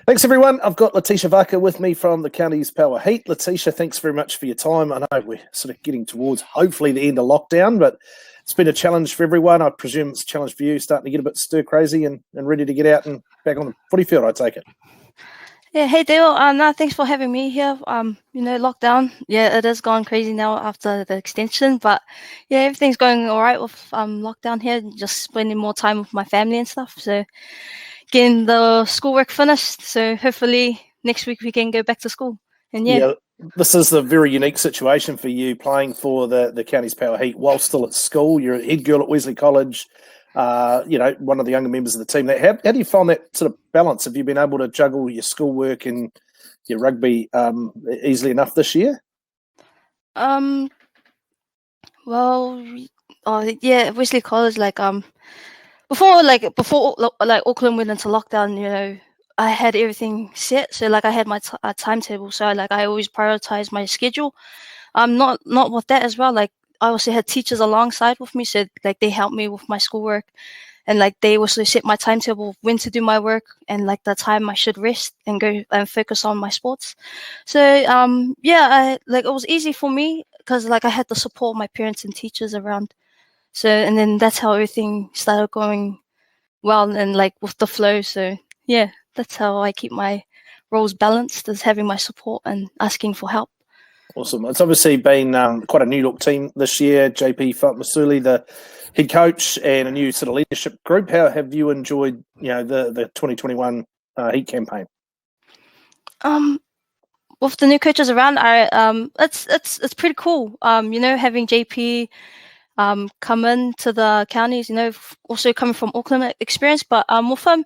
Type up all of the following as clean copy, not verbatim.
Thanks, everyone. I've got Leitetia Vaka with me from the County's Power Heat. Leitetia, thanks very much for your time. I know we're sort of getting towards, hopefully, the end of lockdown, but it's been a challenge for everyone. I presume it's a challenge for you, starting to get a bit stir-crazy and ready to get out and back on the footy field, I take it. Yeah, hey Dale. No, thanks for having me here. Lockdown. Yeah, it is gone crazy now after the extension, but yeah, everything's going all right with lockdown here. Just spending more time with my family and stuff. So getting the schoolwork finished. So hopefully next week we can go back to school. And yeah, this is a very unique situation for you, playing for the County's Power Heat while still at school. You're a head girl at Wesley College. One of the younger members of the team. How do you find that sort of balance? Have you been able to juggle your schoolwork and your rugby easily enough this year? Wesley College, before Auckland went into lockdown, I had everything set. So I had my timetable. So I always prioritize my schedule. Not with that as well. I also had teachers alongside with me, so they helped me with my schoolwork, and they also set my timetable when to do my work and the time I should rest and go and focus on my sports. So it was easy for me because I had the support of my parents and teachers around. So and then that's how everything started going well and with the flow. So yeah, that's how I keep my roles balanced, is having my support and asking for help. Awesome. It's obviously been quite a new look team this year. JP Fatmasuli, the head coach, and a new sort of leadership group. How have you enjoyed, the 2021 Heat campaign? With the new coaches around, it's pretty cool. Having JP come into the counties, also coming from Auckland experience, but with him,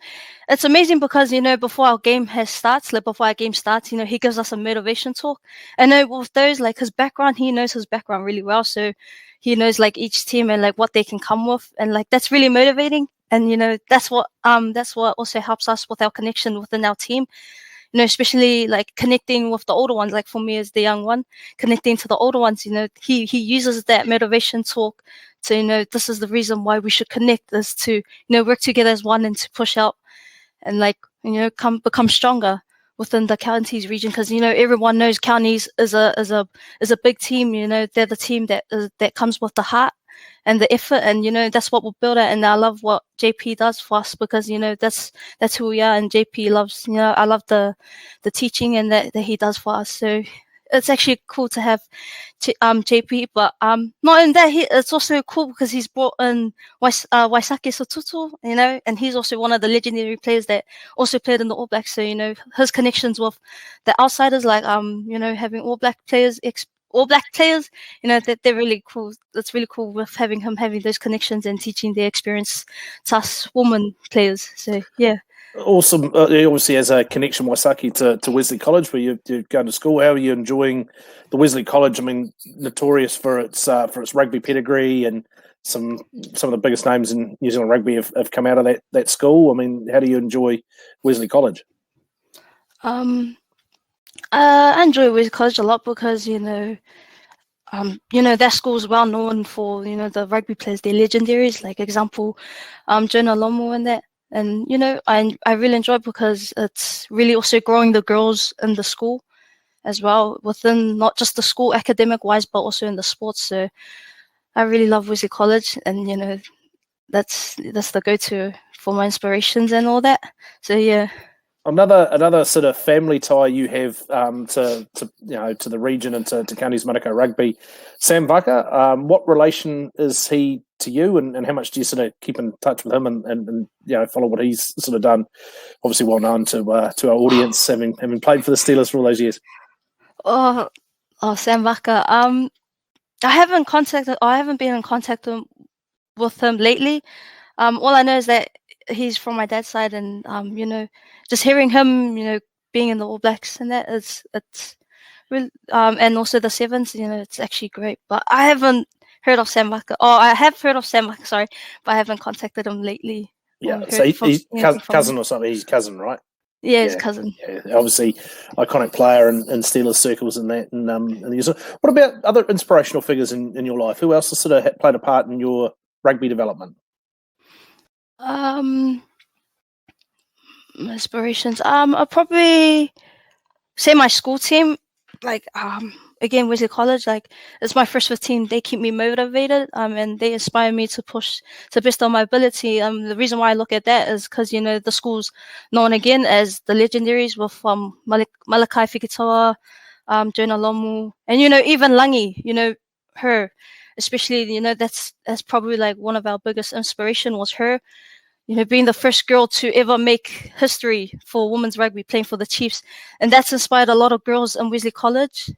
it's amazing because before our game starts, he gives us a motivation talk. And with those, his background, he knows his background really well, so he knows each team and what they can come with, and that's really motivating. And that's what also helps us with our connection within our team. Especially connecting with the older ones, for me as the young one, connecting to the older ones, he uses that motivation talk to, this is the reason why we should connect, is to, work together as one and to push out and become stronger within the counties region. Because, everyone knows counties is a big team, they're the team that comes with the heart and the effort, and that's what we'll build at. And I love what JP does for us, because that's who we are, and JP loves, I love the teaching and that he does for us. So it's actually cool to have JP, but not in that, it's also cool because he's brought in Waisake Sotutu, and he's also one of the legendary players that also played in the All Blacks. So his connections with the outsiders, having All Black players, that they're really cool. That's really cool with having those connections and teaching their experience to us women players. So yeah. Awesome. He obviously has a connection, Waisake, to Wesley College, where you're going to school. How are you enjoying the Wesley College? I mean, notorious for its rugby pedigree, and some of the biggest names in New Zealand rugby have come out of that school. I mean, how do you enjoy Wesley College? I enjoy Wesley College a lot because that school is well known for the rugby players, they're legendaries. Example, Jonah Lomu and that. And I really enjoy it because it's really also growing the girls in the school as well, within not just the school academic wise, but also in the sports. So I really love Wesley College, and that's the go-to for my inspirations and all that. So yeah. Another sort of family tie you have to the region and to Counties Manukau Rugby, Sam Vaka. What relation is he to you, and how much do you sort of keep in touch with him and follow what he's sort of done? Obviously, well known to our audience, having played for the Steelers for all those years. Oh, Sam Vaka. I haven't been in contact with him lately. All I know is that he's from my dad's side, and just hearing him, being in the All Blacks, and it's really, and also the Sevens, it's actually great. But I haven't heard of Sam Vaka. Oh, I have heard of Sam Vaka, sorry, but I haven't contacted him lately. Yeah, so he's cousin or something. He's cousin, right? Yeah, his cousin. Yeah, obviously, iconic player in Steelers circles and that. And what about other inspirational figures in your life? Who else has sort of played a part in your rugby development? Aspirations. I'll probably say my school team. Like again, Wesley College. Like it's my first 15. They keep me motivated. And they inspire me to push to best of my ability. The reason why I look at that is because the school's known again as the legendaries with Malakai Fikitoa, Jonah Lomu, and even Langi. Her, especially that's probably like one of our biggest inspiration was her. Being the first girl to ever make history for women's rugby, playing for the Chiefs, and that's inspired a lot of girls in Wesley College,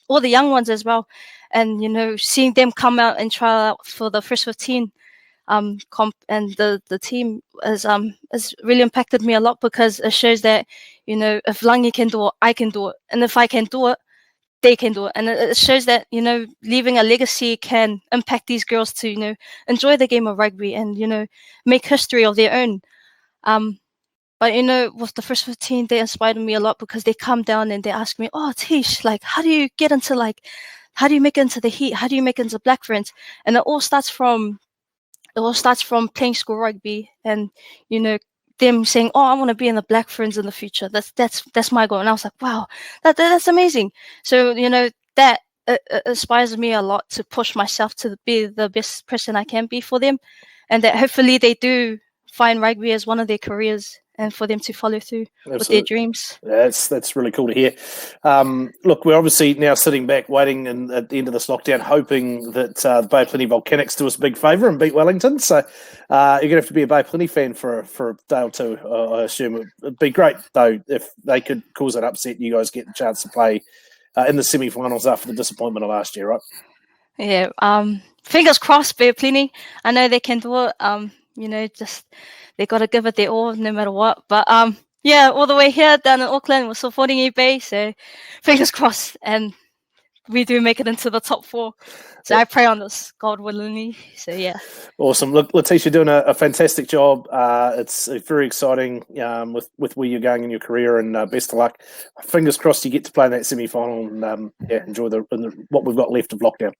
all the young ones as well, and seeing them come out and try out for the first 15 comp, and the team has really impacted me a lot because it shows that if Langi can do it, I can do it, and if I can do it, they can do it. And it shows that leaving a legacy can impact these girls to enjoy the game of rugby and make history of their own. But with the first 15, they inspired me a lot because they come down and they ask me, "Oh, Tish, like how do you get into how do you make it into the Heat? How do you make it into Black Ferns?" And it all starts from playing school rugby and them saying, "Oh, I want to be in the Black Ferns in the future. That's my goal." And I was like, "Wow, that's amazing." So that inspires me a lot to push myself to be the best person I can be for them, and that hopefully they do find rugby as one of their careers and for them to follow through with their dreams. That's really cool to hear. Look, we're obviously now sitting back waiting at the end of this lockdown, hoping that the Bay of Plenty Volcanics do us a big favour and beat Wellington. So you're going to have to be a Bay of Plenty fan for a day or two, I assume. It'd be great, though, if they could cause an upset and you guys get the chance to play in the semi-finals after the disappointment of last year, right? Yeah. Fingers crossed, Bay of Plenty. I know they can do it. Just they got to give it their all no matter what. But yeah, all the way here down in Auckland, we're supporting eBay, so fingers crossed, and we do make it into the top 4. So I pray on this, God willingly. So yeah. Awesome. Look, Leitetia, you're doing a fantastic job. It's very exciting with where you're going in your career, and best of luck. Fingers crossed you get to play in that semi-final, and enjoy what we've got left of lockdown.